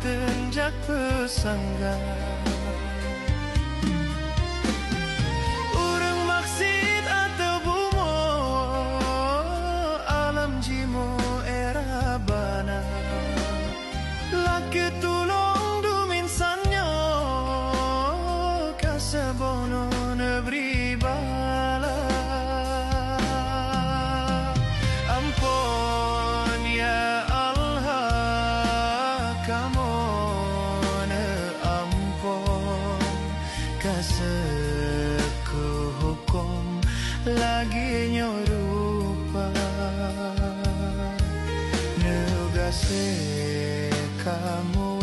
tenjak pesangga. Urang maksud atau bumo alam jimu era bana. Laki tulong dumin sanyo kasabono nebri bala. Ampun ya Allah kamu ne ampun kaseku hukum lagi nyorupa negase